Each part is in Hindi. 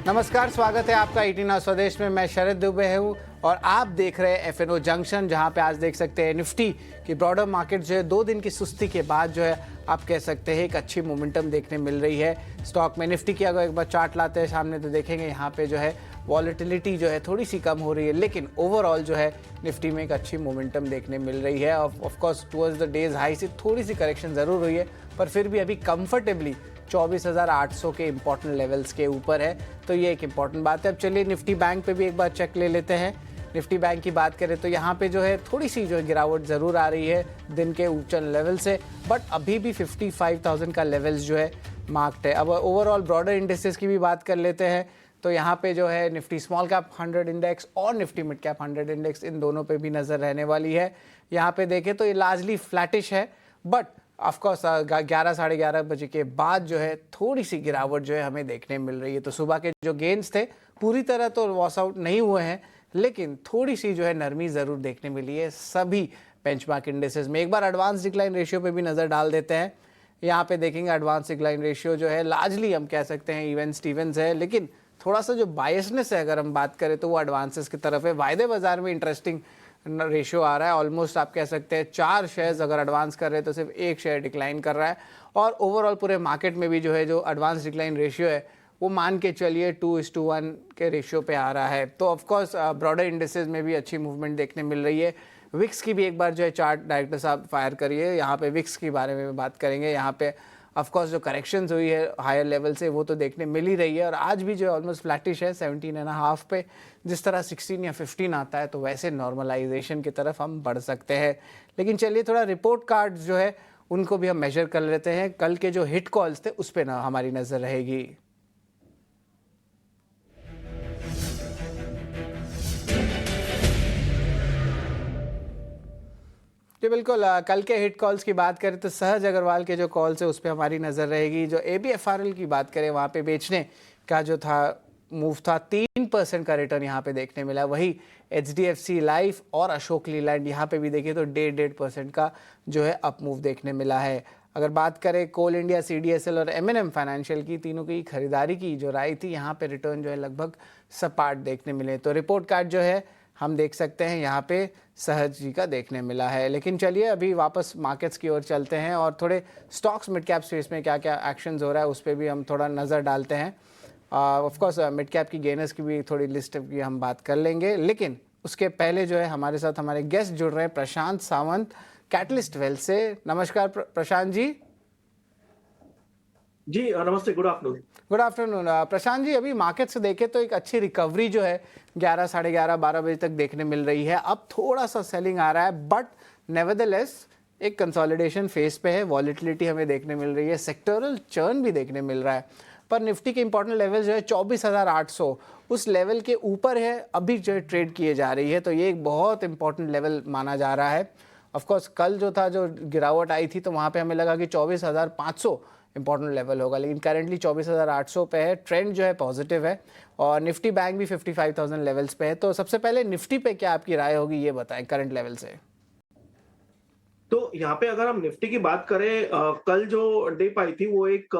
नमस्कार, स्वागत है आपका 18 स्वदेश में। मैं शरद दुबे हूँ और आप देख रहे हैं एफएनओ जंक्शन, जहां पे आज देख सकते हैं निफ्टी की ब्रॉडर मार्केट जो है 2 दिन की सुस्ती के बाद जो है आप कह सकते हैं एक अच्छी मोमेंटम देखने मिल रही है स्टॉक में। निफ्टी की अगर एक बार चार्ट लाते हैं सामने तो देखेंगे यहाँ पे जो है वॉलेटिलिटी जो है थोड़ी सी कम हो रही है, लेकिन ओवरऑल जो है निफ्टी में एक अच्छी मोमेंटम देखने मिल रही है। Of course towards the days high से थोड़ी सी करेक्शन ज़रूर हुई है, पर फिर भी अभी कंफर्टेबली 24,800 के इंपॉर्टेंट लेवल्स के ऊपर है, तो ये एक इंपॉर्टेंट बात है। अब चलिए निफ्टी बैंक पे भी एक बार चेक ले लेते हैं। निफ्टी बैंक की बात करें तो यहाँ पे जो है थोड़ी सी जो गिरावट ज़रूर आ रही है दिन के ऊंचे लेवल से, बट अभी भी 55,000 का लेवल्स जो है मार्क्ड है। अब ओवरऑल ब्रॉडर इंडेक्सेस की भी बात कर लेते हैं तो यहाँ पे जो है निफ्टी स्मॉल कैप 100 इंडेक्स और निफ्टी मिड कैप 100 इंडेक्स, इन दोनों पे भी नज़र रहने वाली है। यहाँ पे देखें तो ये लार्जली फ्लैटिश है, बट ऑफकोर्स 11 साढ़े 11 बजे के बाद जो है थोड़ी सी गिरावट जो है हमें देखने मिल रही है। तो सुबह के जो गेन्स थे पूरी तरह तो वॉश आउट नहीं हुए हैं, लेकिन थोड़ी सी जो है नरमी ज़रूर देखने मिली है सभी बेंचमार्क इंडेसेस में। एक बार एडवांस डिक्लाइन रेशियो पे भी नज़र डाल देते हैं। यहाँ पे देखेंगे एडवांस डिक्लाइन रेशियो जो है लार्जली हम कह सकते हैं इवन स्टीवंस है, लेकिन थोड़ा सा जो बायसनेस है अगर हम बात करें तो वो एडवांसेस की तरफ है। वायदे बाजार में इंटरेस्टिंग रेशियो आ रहा है, ऑलमोस्ट आप कह सकते हैं 4 शेयर्स अगर एडवांस कर रहे हैं तो सिर्फ 1 शेयर डिक्लाइन कर रहा है। और ओवरऑल पूरे मार्केट में भी जो है जो एडवांस डिक्लाइन रेशियो है वो मान के चलिए 2:1 के रेशियो पे आ रहा है। तो ऑफकोर्स ब्रॉडर इंडेसेस में भी अच्छी मूवमेंट देखने मिल रही है। विक्स की भी एक बार जो है चार्ट डायरेक्टर साहब फायर करिए, यहाँ पे विक्स के बारे में बात करेंगे। यहाँ पे ऑफकोर्स जो करेक्शंस हुई है हायर लेवल से वो तो देखने मिल ही रही है, और आज भी जो है ऑलमोस्ट फ्लैटिश है 17.5 पे। जिस तरह 16 या 15 आता है तो वैसे नॉर्मलाइजेशन की तरफ हम बढ़ सकते हैं। लेकिन चलिए थोड़ा रिपोर्ट कार्ड्स जो है उनको भी हम मेजर कर लेते हैं। कल के जो हिट कॉल्स थे उस पर ना हमारी नज़र रहेगी। जी बिल्कुल, कल के हिट कॉल्स की बात करें तो सहज अग्रवाल के जो कॉल्स है उस पर हमारी नज़र रहेगी। जो ABFRL की बात करें वहाँ पे बेचने का जो था मूव था 3% का रिटर्न यहाँ पे देखने मिला। वही HDFC लाइफ और अशोक लीलैंड यहाँ पे भी देखिए तो 1.5% का जो है अप मूव देखने मिला है। अगर बात करें कोल इंडिया, CDSL और M&M फाइनेंशियल की, तीनों की खरीदारी की जो राय थी यहाँ पे रिटर्न जो है लगभग सपाट देखने मिले। तो रिपोर्ट कार्ड जो है हम देख सकते हैं यहाँ पे सहज जी का देखने मिला है। लेकिन चलिए अभी वापस मार्केट्स की ओर चलते हैं और थोड़े स्टॉक्स मिड कैप स्पेस में क्या क्या एक्शंस हो रहा है उस पर भी हम थोड़ा नज़र डालते हैं। ऑफ कोर्स मिड कैप की गेनर्स की भी थोड़ी लिस्ट की हम बात कर लेंगे, लेकिन उसके पहले जो है हमारे साथ हमारे गेस्ट जुड़ रहे हैं प्रशांत सावंत कैटलिस्ट वेल्थ से। नमस्कार प्रशांत जी। जी नमस्ते, good afternoon. Good afternoon Prashant ji. अभी मार्केट से देखें तो एक अच्छी रिकवरी जो है 11 साढ़े 11 12 बजे तक देखने मिल रही है। अब थोड़ा सा सेलिंग आ रहा है, बट नेवरदलेस एक कंसोलिडेशन फेज पे है। वॉलेटिलिटी हमें देखने मिल रही है, सेक्टोरल चर्न भी देखने मिल रहा है, पर निफ्टी के इंपॉर्टेंट लेवल जो है 24,800 उस लेवल के ऊपर है, अभी जो है ट्रेड किए जा रही है। तो ये एक बहुत इंपॉर्टेंट लेवल माना जा रहा है। ऑफकोर्स कल जो था जो गिरावट आई थी तो वहाँ पे हमें लगा कि 24,500 इंपॉर्टेंट लेवल होगा, लेकिन करंटली 24,800 पे है। ट्रेंड जो है पॉजिटिव है और निफ्टी बैंक भी 55,000 लेवल्स पे है। तो सबसे पहले निफ्टी पे क्या आपकी राय होगी ये बताएं करंट लेवल से। तो यहाँ पे अगर हम निफ्टी की बात करें, कल जो डिप आई थी वो एक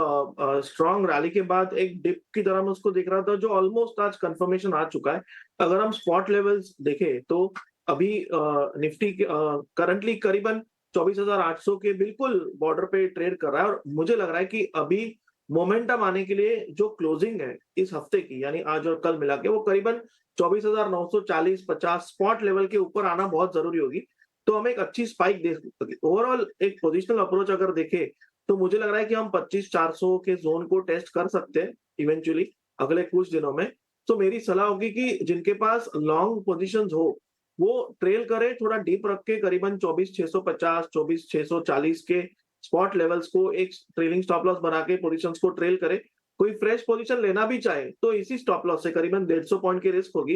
स्ट्रॉन्ग रैली के बाद एक डिप की तरह मैं उसको देख रहा था, जो ऑलमोस्ट आज कंफर्मेशन आ चुका है। अगर हम स्पॉट लेवल्स देखें तो अभी निफ्टी करंटली करीबन 24,800 के बिल्कुल बॉर्डर पे ट्रेड कर रहा है, और मुझे लग रहा है कि अभी मोमेंटम आने के लिए जो क्लोजिंग है इस हफ्ते की, यानी आज और कल मिला के, वो करीबन 24,940-50 स्पॉट लेवल के ऊपर आना बहुत जरूरी होगी। तो हमें एक अच्छी स्पाइक देख सकते। ओवरऑल एक पोजिशनल अप्रोच अगर देखें तो मुझे लग रहा है कि हम 25,400 के जोन को टेस्ट कर सकते हैं इवेंचुअली अगले कुछ दिनों में। तो मेरी सलाह होगी कि जिनके पास लॉन्ग पोजीशंस हो वो ट्रेल करे, थोड़ा डीप रख के करीबन 24,650 24,640 के स्पॉट लेवल्स को एक ट्रेलिंग स्टॉप लॉस बना के पोजीशंस को ट्रेल करे। कोई फ्रेश पोजीशन लेना भी चाहे तो इसी स्टॉप लॉस से करीबन 150 पॉइंट की रिस्क होगी,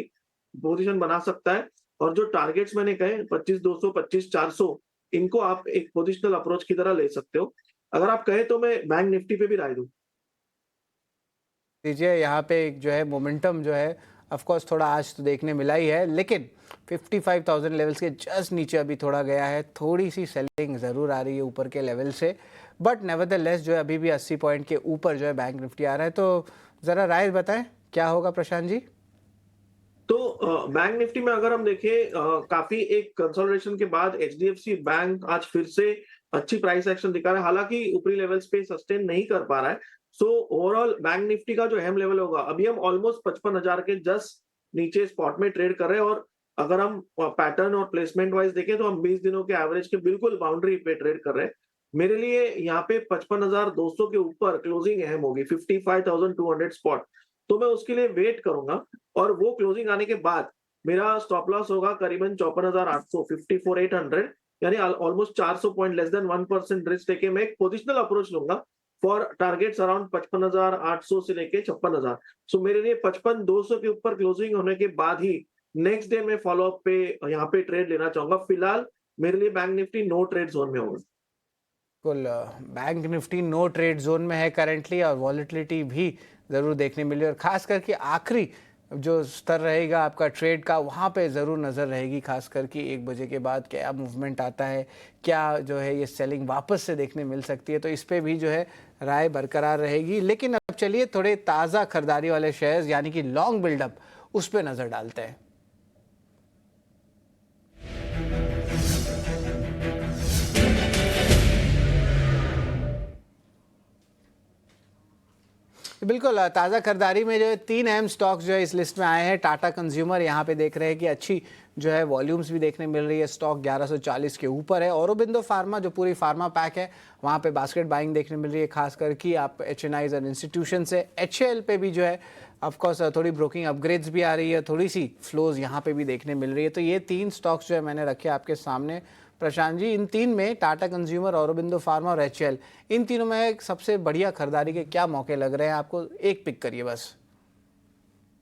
पोजीशन बना सकता है। और जो टारगेट्स मैंने कहे 25,200 25,400, इनको आप एक पोजिशनल अप्रोच की तरह ले सकते हो। अगर आप कहें तो मैं बैंक निफ्टी पे भी राय दूं। दीजिए यहाँ पे एक जो है मोमेंटम जो है ऑफ कोर्स थोड़ा आज तो देखने मिला ही है, लेकिन 55,000 लेवल्स के जस्ट नीचे अभी थोड़ा गया है। थोड़ी सी सेलिंग ज़रूर आ रही है ऊपर के लेवल से, बट नेवरदलेस जो है अभी भी 80 पॉइंट के ऊपर जो है बैंक निफ्टी आ रहा है। तो ज़रा राय बताएं क्या होगा प्रशांत जी? तो बैंक निफ्टी में अगर हम देखें काफी एक कंसोलिडेशन के बाद एचडीएफसी बैंक आज फिर से अच्छी प्राइस एक्शन दिखा रहा है, हालांकि ऊपरी लेवल्स पे सस्टेन नहीं कर पा रहा है। सो ओवरऑल बैंक निफ्टी का जो अहम लेवल होगा, अभी हम ऑलमोस्ट 55,000 के जस्ट नीचे स्पॉट में ट्रेड कर रहे हैं, और अगर हम पैटर्न और प्लेसमेंट वाइज देखें तो हम 20 दिनों के एवरेज के बिल्कुल बाउंड्री पे ट्रेड कर रहे हैं। मेरे लिए यहाँ पे 55,200 के ऊपर क्लोजिंग अहम होगी, 55,200 स्पॉट। तो मैं उसके लिए वेट करूंगा, और वो क्लोजिंग आने के बाद मेरा स्टॉप लॉस होगा करीबन 54,800, 54,800, यानी almost 400 point less than 1% risk लेके मैं एक पोजिशनल अप्रोच लूंगा फॉर टारगेट्स अराउंड 55,800 से लेके 56,000। सो मेरे लिए 55,200 के ऊपर क्लोजिंग होने के बाद ही नेक्स्ट डे में फॉलोअप पे यहाँ पे ट्रेड लेना चाहूंगा। फिलहाल मेरे लिए bank Nifty no trade zone में होगा। बिल्कुल, bank Nifty no trade zone में है करंटली, और वॉलेटिलिटी भी ज़रूर देखने मिली, और ख़ास करके आखिरी जो स्तर रहेगा आपका ट्रेड का, वहाँ पे ज़रूर नज़र रहेगी, खास करके 1 बजे के बाद क्या मूवमेंट आता है, क्या जो है ये सेलिंग वापस से देखने मिल सकती है, तो इस पे भी जो है राय बरकरार रहेगी। लेकिन अब चलिए थोड़े ताज़ा खरीदारी वाले शेयर्स यानी कि लॉन्ग बिल्डअप, उस पर नज़र डालते हैं। बिल्कुल, ताज़ा खरीदारी में जो है 3 अहम स्टॉक्स जो है इस लिस्ट में आए हैं। टाटा कंज्यूमर, यहाँ पे देख रहे हैं कि अच्छी जो है वॉल्यूम्स भी देखने मिल रही है, स्टॉक 1140 के ऊपर है। औरोबिंदो फार्मा, जो पूरी फार्मा पैक है, वहाँ पे बास्केट बाइंग देखने मिल रही है, खासकर कि आप एचएनआईज और इंस्टीट्यूशन से। एचएएल पे भी जो है ऑफकोर्स थोड़ी ब्रोकिंग अपग्रेड्स भी आ रही है, थोड़ी सी फ्लोज यहाँ पे भी देखने मिल रही है। तो ये 3 स्टॉक्स जो है मैंने रखे आपके सामने प्रशांत जी। इन 3 में टाटा कंज्यूमर, औरोबिंदो फार्मा और एचएएल, इन तीनों में सबसे बढ़िया खरीदारी के क्या मौके लग रहे हैं आपको? एक पिक करिए बस।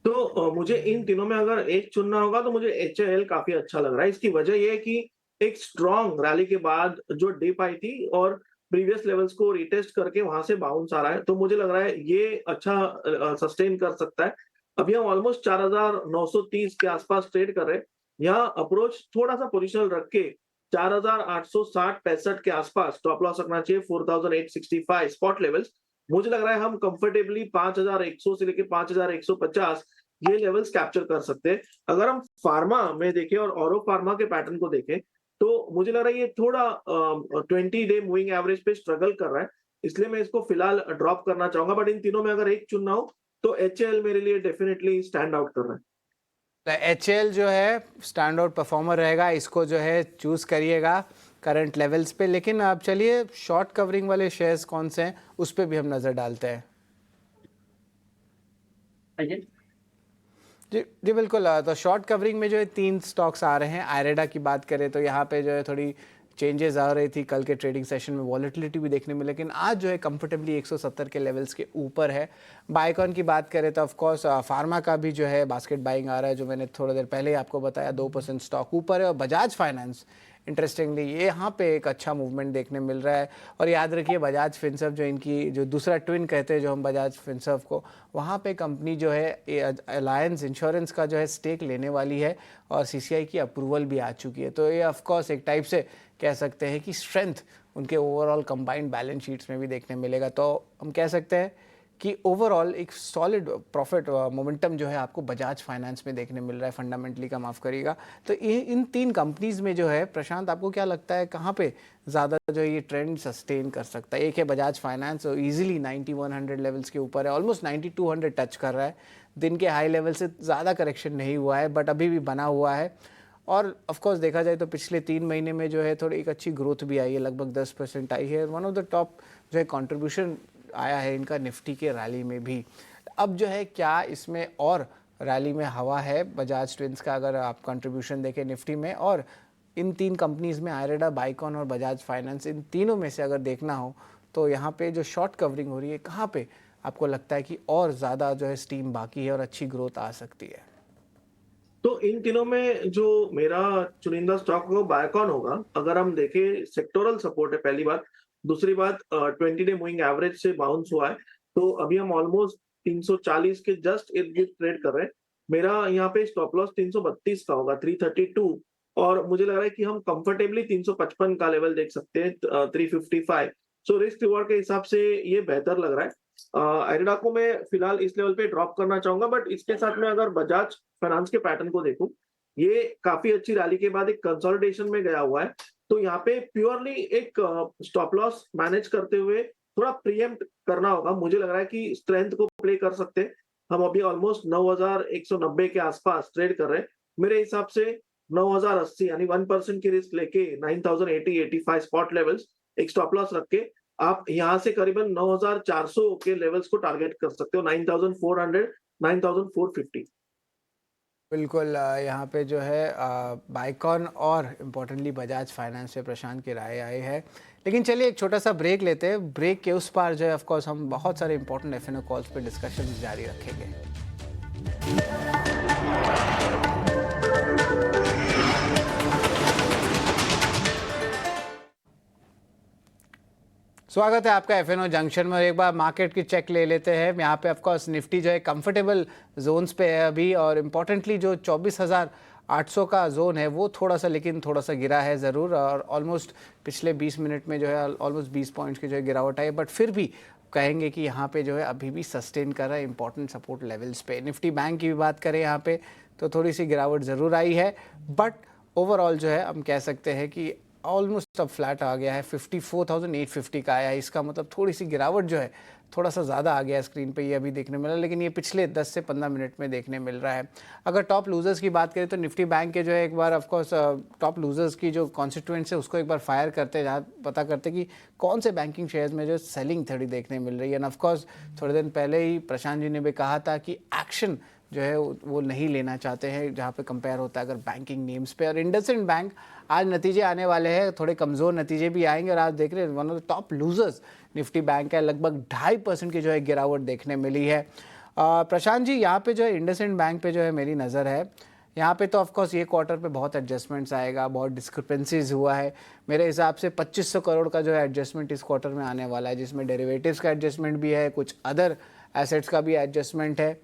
तो मुझे इन तीनों में अगर एक चुनना होगा तो मुझे एचएएल काफी अच्छा लग रहा है। इसकी वजह ये है कि एक स्ट्रॉन्ग रैली के बाद जो डिप आई थी और प्रीवियस लेवल्स को रिटेस्ट करके वहां से बाउंस आ रहा है, तो मुझे लग रहा है ये अच्छा सस्टेन कर सकता है। अभी हम ऑलमोस्ट 4,930 के आसपास ट्रेड कर रहे हैं। यहाँ अप्रोच थोड़ा सा पोजिशनल रख के 4,860-65 के आसपास स्टॉप लॉस रखना चाहिए, 4,865 स्पॉट लेवल्स। मुझे लग रहा है हम कंफर्टेबली 5,100 से लेके 5,150 ये लेवल्स कैप्चर कर सकते हैं। अगर हम फार्मा में देखें और औरो फार्मा के पैटर्न को देखें, तो मुझे लग रहा है ये थोड़ा 20 डे मूविंग एवरेज पे स्ट्रगल कर रहा है, इसलिए मैं इसको फिलहाल ड्रॉप करना चाहूंगा। बट इन तीनों में अगर एक चुनना हो तो एचएएल मेरे लिए डेफिनेटली स्टैंड आउट कर रहा है। एचएएल जो है स्टैंड आउट परफॉर्मर रहेगा, इसको जो है चूज करिएगा करंट लेवल्स पे। लेकिन अब चलिए शॉर्ट कवरिंग वाले शेयर्स कौन से हैं उस पर भी हम नज़र डालते हैं। जी जी बिल्कुल, तो शॉर्ट कवरिंग में जो है 3 स्टॉक्स आ रहे हैं। आयरेडा की बात करें तो यहाँ पे जो है थोड़ी चेंजेस आ रही थी, कल के ट्रेडिंग सेशन में वॉलेटिलिटी भी देखने में, लेकिन आज जो है कंफर्टेबली 170 के लेवल्स के ऊपर है। बाइकॉन की बात करें तो ऑफकोर्स फार्मा का भी जो है बास्केट बाइंग आ रहा है, जो मैंने थोड़ी देर पहले ही आपको बताया, 2% स्टॉक ऊपर है। और बजाज फाइनेंस इंटरेस्टिंगली ये यहाँ पे एक अच्छा मूवमेंट देखने मिल रहा है। और याद रखिए बजाज फिनसर्व जो इनकी जो दूसरा ट्विन कहते हैं जो हम बजाज फिनसर्व को, वहाँ पे कंपनी जो है अलायंस इंश्योरेंस का जो है स्टेक लेने वाली है, और सीसीआई की अप्रूवल भी आ चुकी है। तो ये ऑफकोर्स एक टाइप से कह सकते हैं कि स्ट्रेंथ उनके ओवरऑल कंबाइंड बैलेंस शीट्स में भी देखने मिलेगा। तो हम कह सकते हैं कि ओवरऑल एक सॉलिड प्रॉफिट मोमेंटम जो है आपको बजाज फाइनेंस में देखने मिल रहा है, फंडामेंटली का माफ़ करिएगा। तो इन 3 कंपनीज़ में जो है प्रशांत, आपको क्या लगता है कहाँ पे ज़्यादा जो है ये ट्रेंड सस्टेन कर सकता है? एक है बजाज फाइनेंस, और ईजिली 9100 लेवल्स के ऊपर है, ऑलमोस्ट 9200 टच कर रहा है। दिन के हाई लेवल से ज़्यादा करेक्शन नहीं हुआ है, बट अभी भी बना हुआ है। और ऑफकोर्स देखा जाए तो पिछले 3 महीने में जो है थोड़ी एक अच्छी ग्रोथ भी आई है, लगभग 10% आई है। वन ऑफ द टॉप जो है कंट्रीब्यूशन आया है इनका निफ्टी के रैली में भी। अब जो है क्या इसमें और रैली में हवा है बजाज ट्विंस का, अगर आप कंट्रीब्यूशन देखें निफ्टी में? और इन 3 कंपनीज़ में आयरेडा, बाइकॉन और बजाज फाइनेंस, इन तीनों में से अगर देखना हो तो यहाँ पे जो शॉर्ट कवरिंग हो रही है, कहाँ पे आपको लगता है कि और ज़्यादा जो है स्टीम बाकी है और अच्छी ग्रोथ आ सकती है? तो इन तीनों में जो मेरा चुनिंदा स्टॉक होगा बायकॉन होगा। अगर हम देखें सेक्टोरल सपोर्ट है पहली बात, दूसरी बात 20 डे मूविंग एवरेज से बाउंस हुआ है, तो अभी हम ऑलमोस्ट 340 के जस्ट इर्द गिर्द ट्रेड कर रहे हैं। मेरा यहाँ पे स्टॉप लॉस 332 का होगा, 332, और मुझे लग रहा है कि हम कंफर्टेबली 355 का लेवल देख सकते हैं, 355। सो रिस्क रिवॉर्ड के हिसाब से ये बेहतर लग रहा है। एरिडा को मैं फिलहाल इस लेवल पे ड्रॉप करना चाहूंगा, बट इसके साथ में अगर बजाज फाइनेंस के पैटर्न को देखूं, ये काफी अच्छी रैली के बाद एक कंसोलिडेशन में गया हुआ है। तो यहाँ पे प्योरली एक स्टॉप लॉस मैनेज करते हुए थोड़ा प्रीएम्प्ट करना होगा। मुझे लग रहा है कि स्ट्रेंथ को प्ले कर सकते हैं। हम अभी ऑलमोस्ट 9190 के आसपास ट्रेड कर रहे हैं। मेरे हिसाब से 9080 यानी 1% की रिस्क लेके 9080-85 स्पॉट लेवल्स एक स्टॉप लॉस रख के आप यहाँ से करीबन 9400 के लेवल्स को टारगेट कर सकते हो। 9400, 9450। बिल्कुल यहाँ पे जो है बाइकॉन और इम्पोर्टेंटली बजाज फाइनेंस पे प्रशांत की राय आई है। लेकिन चलिए एक छोटा सा ब्रेक लेते हैं। ब्रेक के उस पार जो है ऑफ कोर्स हम बहुत सारे इंपॉर्टेंट एफएनओ कॉल्स पे डिस्कशन जारी रखेंगे। स्वागत है आपका एफएनओ जंक्शन में। एक बार मार्केट की चेक ले लेते हैं। यहाँ पे ऑफ कोर्स निफ्टी जो है कंफर्टेबल जोन्स पे है अभी, और इम्पोर्टेंटली जो 24,800 का जोन है वो थोड़ा सा गिरा है ज़रूर, और ऑलमोस्ट पिछले 20 मिनट में जो है ऑलमोस्ट 20 पॉइंट्स की जो है गिरावट आई, बट फिर भी कहेंगे कि यहाँ पे जो है अभी भी सस्टेन कर रहा है इंपॉर्टेंट सपोर्ट लेवल्स पे। निफ्टी बैंक की भी बात करें यहाँ पे तो थोड़ी सी गिरावट ज़रूर आई है, बट ओवरऑल जो है हम कह सकते हैं कि ऑलमोस्ट अब फ्लैट आ गया है। 54,850 का आया है। इसका मतलब थोड़ी सी गिरावट जो है थोड़ा सा ज़्यादा आ गया है स्क्रीन पे, ये अभी देखने मिला, लेकिन ये पिछले 10 से 15 मिनट में देखने मिल रहा है। अगर टॉप लूजर्स की बात करें तो निफ्टी बैंक के जो है एक बार ऑफकोर्स टॉप लूजर्स की जो कॉन्स्टिट्यूएंट्स है उसको एक बार फायर करते हैं, जहाँ पता करते कि कौन से बैंकिंग शेयर्स में जो सेलिंग थोड़ी देखने मिल रही है। एंड ऑफकोर्स थोड़े दिन पहले ही प्रशांत जी ने भी कहा था कि एक्शन जो है वो नहीं लेना चाहते हैं जहाँ पे कंपेयर होता है अगर बैंकिंग नेम्स पे। और इंडसइंड बैंक आज नतीजे आने वाले हैं, थोड़े कमज़ोर नतीजे भी आएंगे, और आज देख रहे हैं one of the top losers Nifty bank है। लगभग 2.5% की जो है गिरावट देखने मिली है। प्रशांत जी, यहाँ पे जो है इंडसइंड बैंक पे जो है मेरी नज़र है, यहाँ पे तो ऑफकोर्स ये क्वार्टर पे बहुत एडजस्टमेंट्स आएगा, बहुत डिस्क्रिपेंसीज हुआ है। मेरे हिसाब से 2500 करोड़ का जो है एडजस्टमेंट इस क्वार्टर में आने वाला है, जिसमें डेरिवेटिव्स का एडजस्टमेंट भी है, कुछ अदर एसेट्स का भी एडजस्टमेंट है।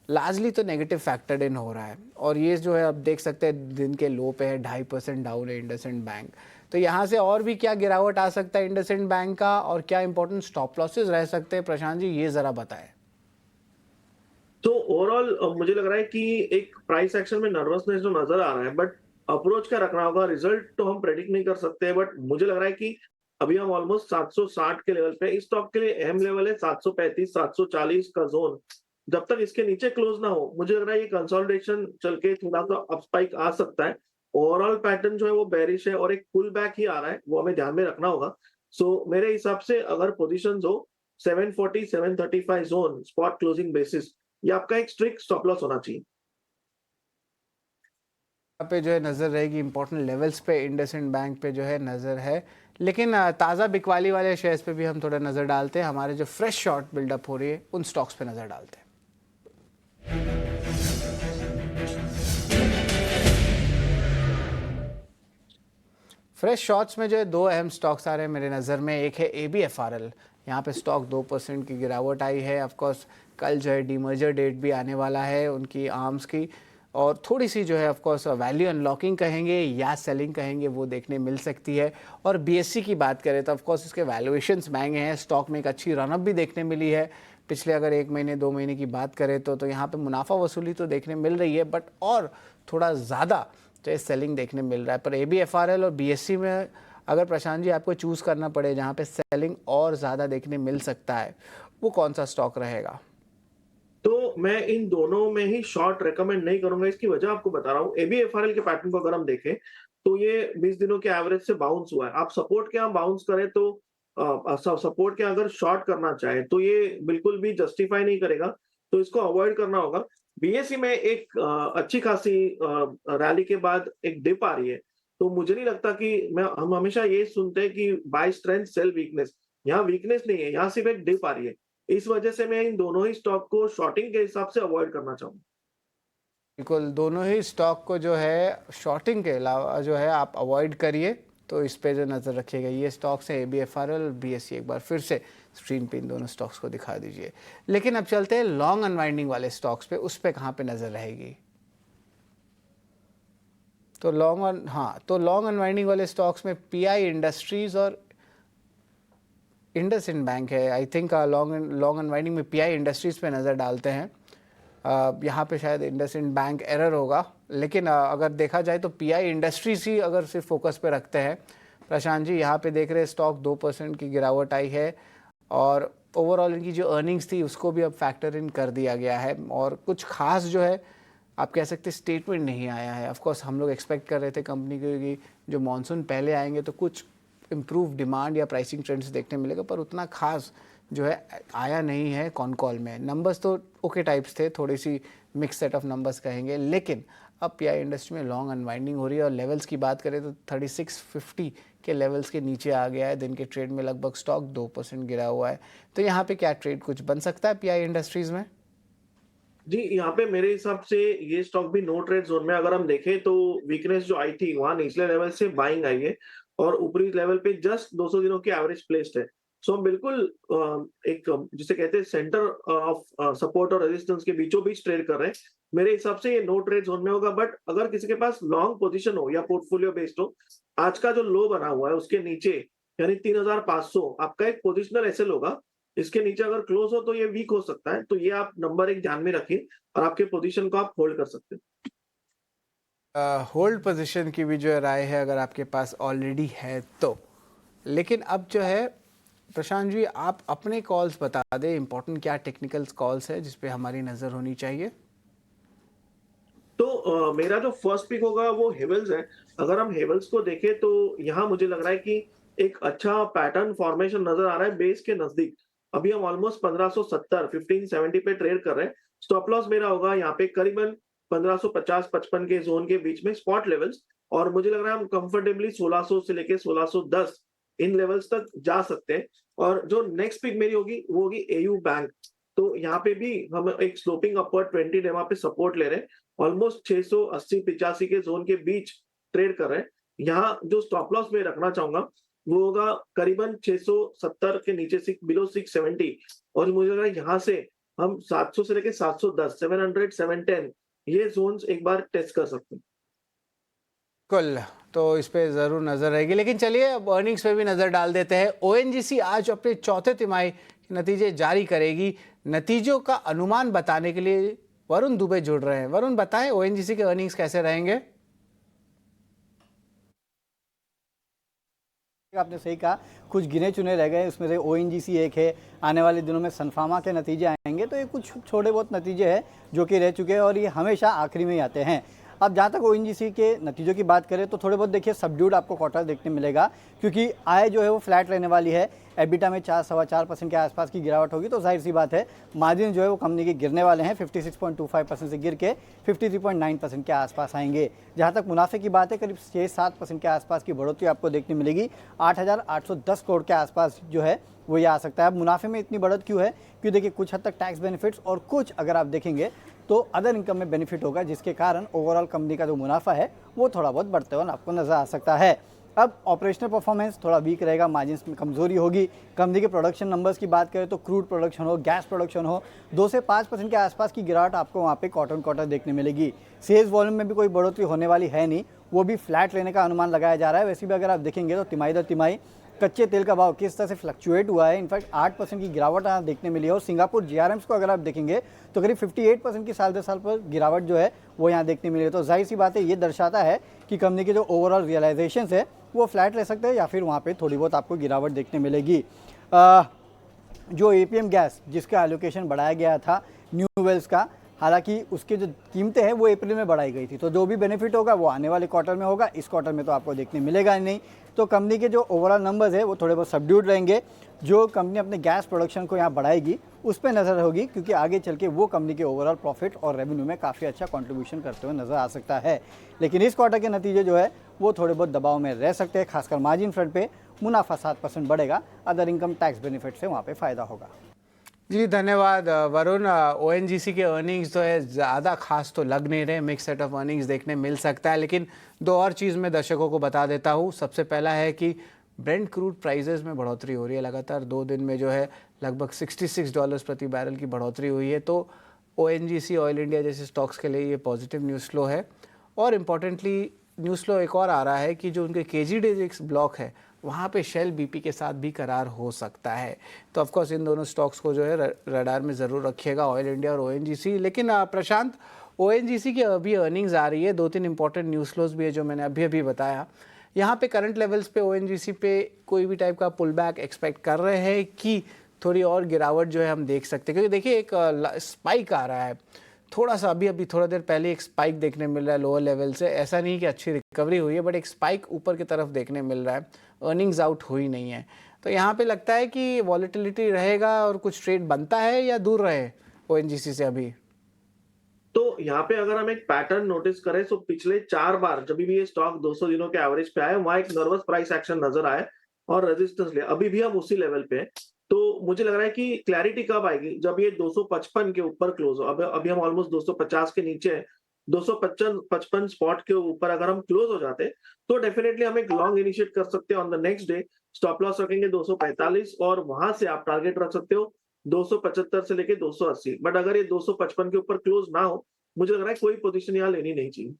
लार्जली तो नेगेटिव फैक्टर्ड इन हो रहा है, और ये जो है आप देख सकते हैं दिन के लो पे है, 2.5% डाउन है इंडसइंड बैंक। तो यहाँ से और भी क्या गिरावट आ सकता है इंडसइंड बैंक का, और क्या इंपॉर्टेंट स्टॉप लॉसेस रह सकते हैं प्रशांत जी, ये जरा बताएं। तो ओवरऑल मुझे लग रहा है कि एक प्राइस एक्शन में नर्वसनेस जो नजर आ रहा है, बट अप्रोच क्या रखना होगा, रिजल्ट तो हम प्रेडिक्ट नहीं कर सकते, बट मुझे लग रहा है कि अभी हम ऑलमोस्ट 760 के लेवल पे, इस स्टॉक के लिए अहम लेवल है 735 740 का जोन। जब तक इसके नीचे क्लोज ना हो, मुझे लग रहा है ये कंसोलिडेशन चल के थोड़ा सा अप स्पाइक आ सकता है। ओवरऑल पैटर्न जो है वो बेरिश है और एक पुल बैक ही आ रहा है, वो हमें ध्यान में रखना होगा। सो मेरे हिसाब से अगर पोजिशन हो 740 735 जोन स्पॉट क्लोजिंग बेसिस, ये आपका एक स्ट्रिक्ट स्टॉप लॉस होना चाहिए। यहाँ पे जो है नज़र रहेगी इंपॉर्टेंट लेवल्स पे, इंडसइंड बैंक पे जो है नज़र है। लेकिन ताज़ा बिकवाली वाले शेयर्स पे भी हम थोड़ा नज़र डालते हैं। हमारे जो फ्रेश शॉर्ट बिल्डअप हो रही है उन स्टॉक्स पे नज़र डालते हैं। फ्रेश शॉर्ट्स में जो है दो अहम स्टॉक्स आ रहे हैं मेरे नज़र में। एक है ABFRL, यहाँ पे स्टॉक 2% की गिरावट आई है। ऑफकोर्स कल जो है डीमर्जर डेट भी आने वाला है उनकी आर्म्स की, और थोड़ी सी जो है ऑफकोर्स वैल्यू अनलॉकिंग कहेंगे या सेलिंग कहेंगे वो देखने मिल सकती है। और BSE की बात करें तो ऑफकोर्स इसके वैल्यूएशंस महंगे हैं, स्टॉक में एक अच्छी रनअप भी देखने मिली है पिछले अगर 1 महीने 2 महीने की बात करें तो यहाँ पे मुनाफा वसूली तो देखने मिल रही है, बट और थोड़ा ज़्यादा तो ये सेलिंग देखने मिल रहा है। पर ABFRL और BSE में अगर प्रशांत जी आपको चूज़ करना पड़े जहाँ पे सेलिंग और ज़्यादा देखने मिल सकता है, वो कौन सा स्टॉक रहेगा? तो मैं इन दोनों में ही शॉर्ट रेकमेंड नहीं करूंगा। इसकी वजह आपको बता रहा हूँ। ABFRL के पैटर्न को अगर हम देखें तो ये 20 दिनों के एवरेज से बाउंस हुआ है। आप सपोर्ट के यहाँ बाउंस करें तो सपोर्ट के अगर शॉर्ट करना चाहे तो ये बिल्कुल भी जस्टिफाई नहीं करेगा, तो इसको अवॉइड करना होगा। BSE में एक अच्छी खासी रैली के बाद एक डिप आ रही है, तो मुझे नहीं लगता कि हम हमेशा ये सुनते हैं कि बाय स्ट्रेंथ सेल वीकनेस, यहाँ वीकनेस नहीं है, यहाँ सिर्फ एक डिप आ रही है। इस वजह से मैं इन दोनों ही स्टॉक को शॉर्टिंग के हिसाब से अवॉइड करना चाहूंगा। बिल्कुल, दोनों ही स्टॉक को जो है शॉर्टिंग के अलावा जो है आप अवॉइड करिए, तो इस पे जो नज़र रखिएगा। ये स्टॉक्स हैं ABFRL, BSE। एक बार फिर से स्क्रीन पे इन दोनों स्टॉक्स को दिखा दीजिए। लेकिन अब चलते हैं लॉन्ग अनवाइंडिंग वाले स्टॉक्स पे, उस पे कहाँ पे नज़र रहेगी? तो लॉन्ग अनवाइंडिंग वाले स्टॉक्स में PI इंडस्ट्रीज़ और इंडसइंड बैंक है। आई थिंक लॉन्ग अनवाइंडिंग में पीआई इंडस्ट्रीज़ पे नज़र डालते हैं। यहाँ पे शायद इंडसइंड बैंक एरर होगा, लेकिन अगर देखा जाए तो पीआई इंडस्ट्रीज ही अगर सिर्फ फोकस पे रखते हैं प्रशांत जी, यहाँ पे देख रहे हैं स्टॉक 2% की गिरावट आई है और ओवरऑल इनकी जो अर्निंग्स थी उसको भी अब फैक्टर इन कर दिया गया है और कुछ खास जो है आप कह सकते स्टेटमेंट नहीं आया है। ऑफ कोर्स हम लोग एक्सपेक्ट कर रहे थे कंपनी की जो मॉनसून पहले आएंगे तो कुछ इम्प्रूव डिमांड या प्राइसिंग ट्रेंड्स देखने मिलेगा, पर उतना खास जो है आया नहीं है कॉन कॉल में। नंबर्स तो ओके टाइप्स थे, थोड़ी सी मिक्स सेट ऑफ नंबर्स कहेंगे, लेकिन अब पीआई इंडस्ट्री में लॉन्ग अनवाइंडिंग हो रही है और लेवल्स की बात करें तो 3650 के लेवल्स के नीचे आ गया है। दिन के ट्रेड में लगभग स्टॉक 2% गिरा हुआ है। तो यहाँ पे क्या ट्रेड कुछ बन सकता है पीआई इंडस्ट्रीज में? जी, यहाँ पे मेरे हिसाब से ये स्टॉक भी नो ट्रेड जोन में, अगर हम देखें तो वीकनेस जो आई थी वहां निचले लेवल से बाइंग आई है और ऊपरी लेवल पे जस्ट 200 दिनों की एवरेज प्लेस्ड है। सो हम बिल्कुल एक जिसे कहते हैं सेंटर ऑफ सपोर्ट और रेजिस्टेंस के बीचों बीच ट्रेड कर रहे हैं। मेरे हिसाब से ये नो ट्रेड जोन में होगा, बट अगर किसी के पास लॉन्ग पोजीशन हो या पोर्टफोलियो बेस्ड हो, आज का जो लो बना हुआ है उसके नीचे यानी 3500 आपका एक पोजिशनल एसएल होगा। इसके नीचे अगर क्लोज हो तो ये वीक हो सकता है, तो ये आप नंबर एक ध्यान में रखिए और आपके पोजीशन को आप होल्ड कर सकते हैं। होल्ड पोजीशन की भी जो राय है अगर आपके पास ऑलरेडी है तो, लेकिन अब जो है प्रशांत जी आप अपने कॉल्स बता दें, इंपॉर्टेंट क्या टेक्निकल कॉल्स है जिसपे हमारी नजर होनी चाहिए। तो मेरा जो फर्स्ट पिक होगा वो हेवल्स है। अगर हम हेवल्स को देखें तो यहाँ मुझे लग रहा है कि एक अच्छा पैटर्न फॉर्मेशन नजर आ रहा है बेस के नजदीक। अभी हम ऑलमोस्ट 1570 1570 पे ट्रेड कर रहे हैं। स्टॉप लॉस मेरा होगा यहाँ पे करीबन 1550-55 के जोन के बीच में स्पॉट लेवल्स, और मुझे लग रहा है हम कंफर्टेबली 1600 से लेके 1610 इन लेवल्स तक जा सकते हैं। और जो नेक्स्ट पिक मेरी होगी वो होगी एयू बैंक। तो यहाँ पे भी हम एक स्लोपिंग अपवर्ड 20 डेमा पे सपोर्ट ले रहे हैं, ऑलमोस्ट 680-85 के जोन के बीच ट्रेड कर रहे हैं। यहाँ जो स्टॉप लॉस में रखना चाहूंगा वो होगा करीबन 670 के नीचे बिलो 670, और मुझे लग रहा है यहाँ से हम 700 से लेके 710 700 710 ये जोन्स एक बार टेस्ट कर सकते हैं। कुल तो इस पे ज़रूर नज़र रहेगी, लेकिन चलिए अब अर्निंग्स पे भी नज़र डाल देते हैं। ओएनजीसी आज अपने चौथे तिमाही के नतीजे जारी करेगी। नतीजों का अनुमान बताने के लिए वरुण दुबे जुड़ रहे हैं। वरुण बताएं ओएनजीसी के अर्निंग्स कैसे रहेंगे? आपने सही कहा, कुछ गिने चुने रह गए, उसमें से ओएनजीसी एक है। आने वाले दिनों में सनफार्मा के नतीजे आएंगे, तो ये कुछ छोटे बहुत नतीजे हैं जो कि रह चुके हैं और ये हमेशा आखिरी में ही आते हैं। अब जहाँ तक ओएनजीसी के नतीजों की बात करें तो थोड़े बहुत देखिए सबड्यूड आपको क्वार्टर देखने मिलेगा, क्योंकि आय जो है वो फ्लैट रहने वाली है। एबिटा में 4-4.25% के आसपास की गिरावट होगी, तो जाहिर सी बात है मार्जिन जो है वो कंपनी के गिरने वाले हैं। 56.25% से गिर के 53.9% के आसपास आएंगे। जहाँ तक मुनाफे की बात है, करीब 6-7% के आसपास की बढ़ोतरी आपको देखने मिलेगी। 8,810 करोड़ के आसपास जो है वो ये आ सकता है। अब मुनाफे में इतनी बढ़त क्यों है? क्योंकि देखिए कुछ हद तक टैक्स बेनिफिट्स और कुछ अगर आप देखेंगे तो अदर इनकम में बेनिफिट होगा, जिसके कारण ओवरऑल कंपनी का जो मुनाफा है वो थोड़ा बहुत बढ़ते हुए आपको नजर आ सकता है। अब ऑपरेशनल परफॉर्मेंस थोड़ा वीक रहेगा, मार्जिन में कमजोरी होगी। कंपनी के प्रोडक्शन नंबर्स की बात करें तो क्रूड प्रोडक्शन हो, गैस प्रोडक्शन हो, 2 से 5% के आसपास की गिरावट आपको वहाँ पे क्वार्टर देखने मिलेगी। सेल्स वॉल्यूम में भी कोई बढ़ोतरी होने वाली है नहीं, वो भी फ्लैट रहने का अनुमान लगाया जा रहा है। वैसे भी अगर आप देखेंगे तो तिमाही दर तिमाही कच्चे तेल का भाव किस तरह से फ्लक्चुएट हुआ है, इनफैक्ट 8% की गिरावट यहाँ देखने मिली है। और सिंगापुर जीआरएम्स को अगर आप देखेंगे तो करीब 58% की साल दर साल पर गिरावट जो है वो यहाँ देखने मिली है। तो जाहिर सी बात है ये दर्शाता है कि कंपनी के जो ओवरऑल रियलाइजेशन है वो फ्लैट रह सकते हैं या फिर वहाँ पे थोड़ी बहुत आपको गिरावट देखने मिलेगी। जो एपीएम गैस जिसका एलोकेशन बढ़ाया गया था न्यू वेल्स का, हालांकि उसके जो कीमतें हैं वो अप्रैल में बढ़ाई गई थी, तो जो भी बेनिफिट होगा वो आने वाले क्वार्टर में होगा, इस क्वार्टर में तो आपको देखने मिलेगा ही नहीं। तो कंपनी के जो ओवरऑल नंबर्स है वो थोड़े बहुत सबड्यूड रहेंगे। जो कंपनी अपने गैस प्रोडक्शन को यहाँ बढ़ाएगी उस पर नज़र होगी, क्योंकि आगे चल के वो कंपनी के ओवरऑल प्रॉफिट और रेवेन्यू में काफ़ी अच्छा कंट्रीब्यूशन करते हुए नजर आ सकता है। लेकिन इस क्वार्टर के नतीजे जो है वो थोड़े बहुत दबाव में रह सकते हैं, खासकर मार्जिन फ्रंट पे मुनाफा 7% बढ़ेगा, अदर इनकम टैक्स बेनिफिट से वहाँ पे फ़ायदा होगा। जी धन्यवाद वरुण। ओएनजीसी के अर्निंग्स जो है ज़्यादा खास तो लग नहीं रहे, मिक्स सेट ऑफ अर्निंग्स देखने मिल सकता है, लेकिन दो और चीज़ मैं दर्शकों को बता देता हूँ। सबसे पहला है कि ब्रेंट क्रूड प्राइजेस में बढ़ोतरी हो रही है, लगातार 2 दिन में जो है लगभग $66 प्रति बैरल की बढ़ोतरी हुई है। तो ओएनजीसी, ऑयल इंडिया जैसे स्टॉक्स के लिए ये पॉजिटिव न्यूज़ फ्लो है। और इम्पॉर्टेंटली न्यूज़ फ्लो एक और आ रहा है कि जो उनके KG-D6 ब्लॉक है वहाँ पे शेल बीपी के साथ भी करार हो सकता है। तो ऑफकोर्स इन दोनों स्टॉक्स को जो है रडार में ज़रूर रखिएगा, ऑयल इंडिया और ओएनजीसी। लेकिन प्रशांत, ओएनजीसी की अभी अर्निंग्स आ रही है, 2-3 इंपॉर्टेंट न्यूज़ फ्लोज भी है जो मैंने अभी बताया। यहाँ पे करंट लेवल्स पे ओएनजीसी पे कोई भी टाइप का पुल बैक एक्सपेक्ट कर रहे हैं कि थोड़ी और गिरावट जो है हम देख सकते हैं? क्योंकि देखिए एक स्पाइक आ रहा है, थोड़ा सा अभी थोड़ा देर पहले एक स्पाइक देखने मिल रहा है लोअर लेवल से। ऐसा नहीं कि अच्छी रिकवरी हुई है, बट एक स्पाइक ऊपर की तरफ देखने मिल रहा है, अर्निंग्स आउट हुई नहीं है। तो यहाँ पे लगता है कि वॉलेटिलिटी रहेगा और कुछ ट्रेड बनता है या दूर रहे ओएनजीसी से अभी? तो यहाँ पे अगर हम एक पैटर्न नोटिस करें तो पिछले 4 बार जब भी ये स्टॉक 200 दिनों के एवरेज पे आए, वहां एक नर्वस प्राइस एक्शन नजर आए और रेजिस्टेंस ले। अभी भी हम उसी लेवल पे हैं। तो मुझे लग रहा है कि क्लैरिटी कब आएगी, जब ये 255 के ऊपर क्लोज हो। अभी हम ऑलमोस्ट 250 के नीचे हैं। 255 स्पॉट के ऊपर अगर हम क्लोज हो जाते तो डेफिनेटली हम एक लॉन्ग इनिशिएट कर सकते हैं। On the next day stop loss रखेंगे 245 और वहां से आप टारगेट रख सकते हो 275 से लेके 280। बट अगर ये 255 के ऊपर क्लोज ना हो, मुझे लग रहा है कोई पोजीशन यहाँ लेनी नहीं चाहिए।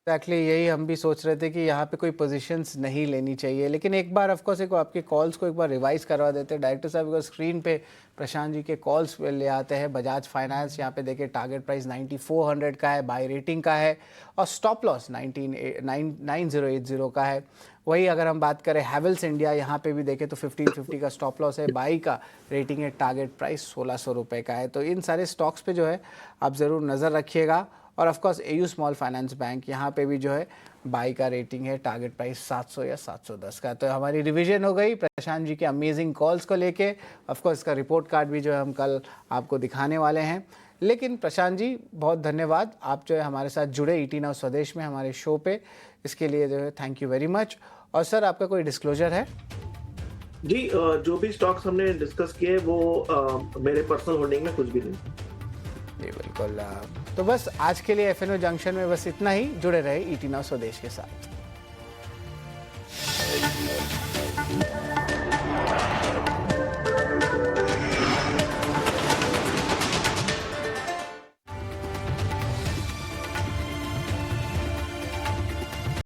एक्जैक्टली यही हम भी सोच रहे थे कि यहाँ पे कोई पोजीशंस नहीं लेनी चाहिए। लेकिन एक बार ऑफकोर्स एक आपके कॉल्स को एक बार रिवाइज करवा देते हैं डायरेक्टर साहब को। स्क्रीन पे प्रशांत जी के कॉल्स पे ले आते हैं। बजाज फाइनेंस यहाँ पे देखिए टारगेट प्राइस 9400 का है, बाय रेटिंग का है और स्टॉप लॉस 9080 का है। वही अगर हम बात करें हैवेल्स इंडिया, यहाँ पे भी देखें तो 1550 का स्टॉप लॉस है, बाई का रेटिंग है, टारगेट प्राइस 1600 रुपये का है। तो इन सारे स्टॉक्स पे जो है आप ज़रूर नज़र रखिएगा। और of course AU small finance bank, यहाँ पे भी जो है बाई का रेटिंग है, टारगेट प्राइस 700 या 710 का। तो हमारी रिवीजन हो गई प्रशांत जी के अमेजिंग कॉल्स को लेके। ऑफ कोर्स इसका रिपोर्ट कार्ड भी जो है हम कल आपको दिखाने वाले हैं। लेकिन प्रशांत जी बहुत धन्यवाद, आप जो है हमारे साथ जुड़े ईटी नाउ स्वदेश में हमारे शो पे, इसके लिए जो है थैंक यू वेरी मच। और सर आपका कोई डिस्क्लोजर है? जी, जो भी स्टॉक्स हमने डिस्कस किए वो मेरे पर्सनल होल्डिंग में कुछ भी नहीं। जी बिल्कुल। तो बस आज के लिए एफएनओ जंक्शन में बस इतना ही। जुड़े रहे ईटी नाउ स्वदेश के साथ।